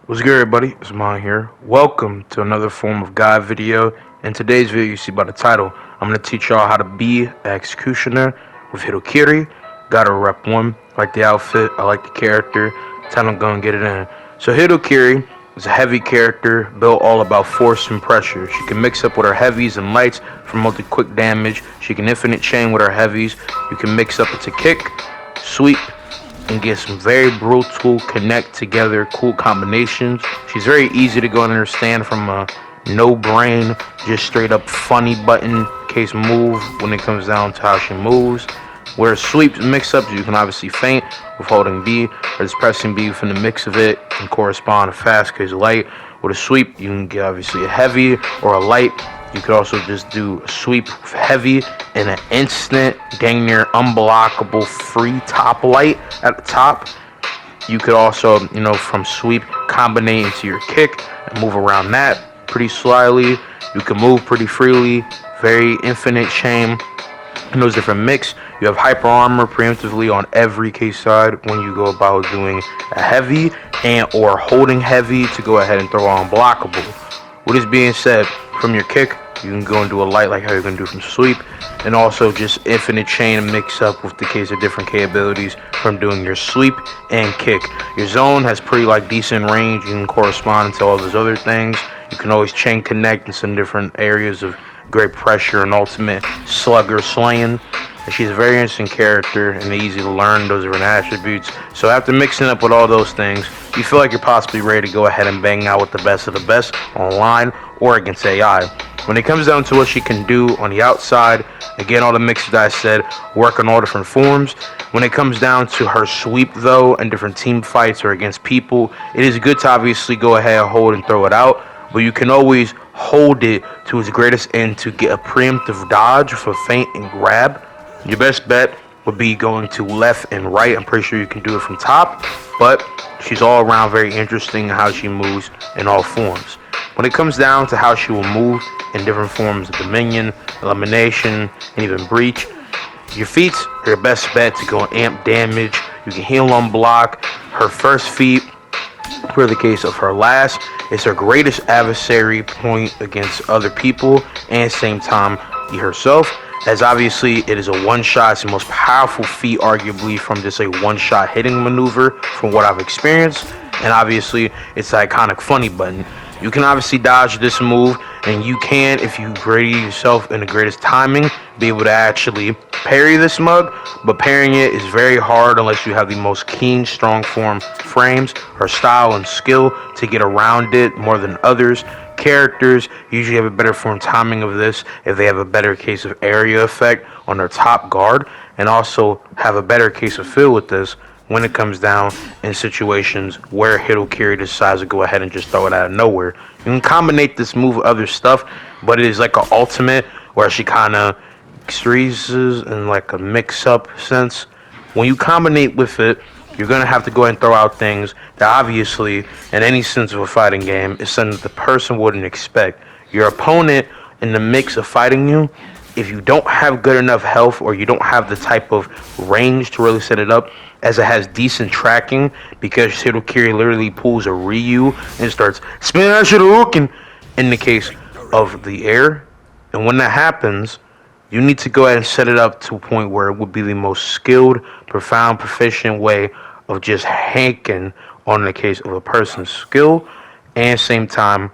What's good, everybody? It's Mon here. Welcome to another form of guide video. In today's video, you see by the title, I'm going to teach y'all how to be an executioner with Hito. Gotta rep 1. I like the outfit, I like the character. Time to go and get it in. So Hito is a heavy character built all about force and pressure. She can mix up with her heavies and lights for multi-quick damage. She can infinite chain with her heavies. You can mix up into kick, sweep, and get some very brutal connect together cool combinations. She's very easy to go and understand from a no brain, just straight up funny button case move when it comes down to how she moves. Where sweeps mix ups, you can obviously feint with holding B or just pressing B within the mix of it and correspond to fast case light. With a sweep, you can get obviously a heavy or a light. You could also just do a sweep with heavy and an instant, dang near unblockable free top light at the top. You could also, from sweep, combine into your kick and move around that pretty slyly. You can move pretty freely, very infinite chain in those different mix. You have hyper armor preemptively on every case side when you go about doing a heavy and or holding heavy to go ahead and throw on blockable. With this being said, from your kick, you can go and do a light like how you're going to do from sweep, and also just infinite chain and mix up with the case of different K abilities from doing your sweep and kick. Your zone has pretty decent range. You can correspond to all those other things. You can always chain connect in some different areas of great pressure and ultimate slugger slaying. And she's a very interesting character and easy to learn those different attributes. So after mixing up with all those things, you feel like you're possibly ready to go ahead and bang out with the best of the best online or against AI. When it comes down to what she can do on the outside, again, all the mixes that I said work on all different forms. When it comes down to her sweep, though, and different team fights or against people, it is good to obviously go ahead, hold, and throw it out. But you can always hold it to its greatest end to get a preemptive dodge for feint and grab. Your best bet would be going to left and right. I'm pretty sure you can do it from top, but she's all around very interesting in how she moves in all forms. When it comes down to how she will move in different forms of dominion, elimination, and even breach, your feats are your best bet to go and amp damage. You can heal on block. Her first feat, for the case of her last, is her greatest adversary point against other people and same time herself, as obviously it is a one-shot. It's the most powerful feat arguably from just a one-shot hitting maneuver from what I've experienced, and obviously it's the iconic funny button. You can obviously dodge this move, and you can, if you ready yourself in the greatest timing, be able to actually parry this mug, but parrying it is very hard unless you have the most keen, strong form frames or style and skill to get around it more than others. Characters usually have a better form timing of this if they have a better case of area effect on their top guard, and also have a better case of feel with this when it comes down in situations where Hito decides to go ahead and just throw it out of nowhere. You can combine this move with other stuff, but it is like an ultimate where she kind of freezes in like a mix-up sense. When you combine with it, you're going to have to go ahead and throw out things that obviously, in any sense of a fighting game, is something that the person wouldn't expect. Your opponent, in the mix of fighting you, if you don't have good enough health or you don't have the type of range to really set it up, as it has decent tracking, because Hito literally pulls a Ryu and starts spinning that shit in the case of the air. And when that happens, you need to go ahead and set it up to a point where it would be the most skilled, profound, proficient way of just hanking on the case of a person's skill, and same time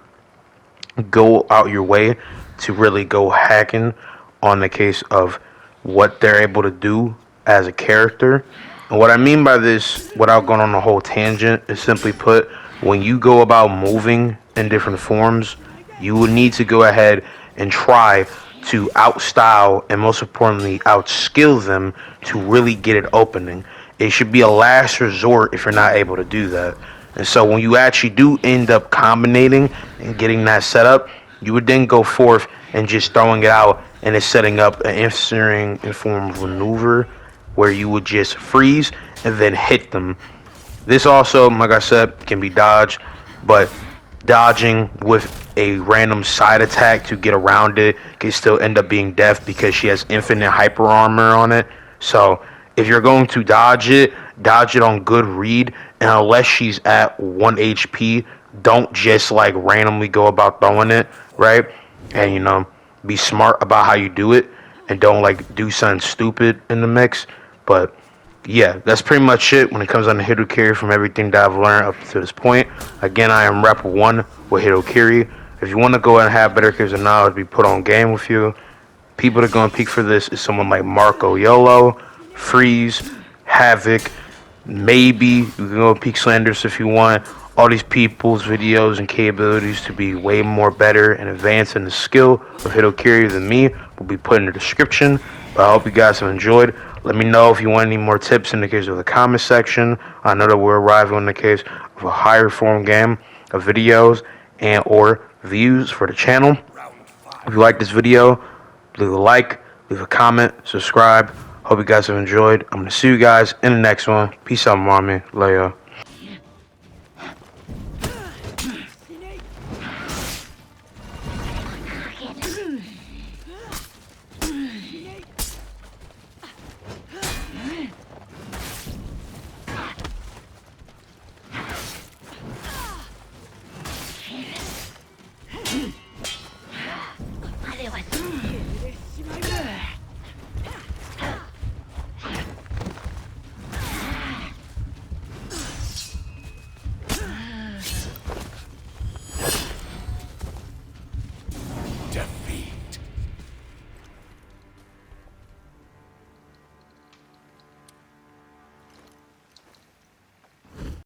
go out your way to really go hacking on the case of what they're able to do as a character. And what I mean by this, without going on a whole tangent, is simply put, when you go about moving in different forms, you will need to go ahead and try to outstyle and most importantly outskill them to really get it opening. It should be a last resort if you're not able to do that. And so when you actually do end up combining and getting that set up, you would then go forth and just throwing it out, and it's setting up an answering in form of maneuver where you would just freeze and then hit them. This also, like I said, can be dodged, but dodging with a random side attack to get around it can still end up being death because she has infinite hyper armor on it. So if you're going to dodge it on good read, and unless she's at 1 HP, don't just like randomly go about throwing it, right? And be smart about how you do it, and don't like do something stupid in the mix. But yeah, that's pretty much it when it comes on the Hito Carry from everything that I've learned up to this point. Again, I am Rep 1 with Hito Carry. If you want to go and have better carries and knowledge be put on game with you, people that are going to peak for this is someone like Marco Yolo, Freeze, Havoc, maybe you can go peak Slanders if you want. All these people's videos and capabilities to be way more better and advanced in the skill of Hito Carry than me will be put in the description. But I hope you guys have enjoyed. Let me know if you want any more tips in the case of the comment section. I know that we're arriving in the case of a higher form game of videos and or views for the channel. If you like this video, leave a like, leave a comment, subscribe. Hope you guys have enjoyed. I'm going to see you guys in the next one. Peace out, mommy. Leia.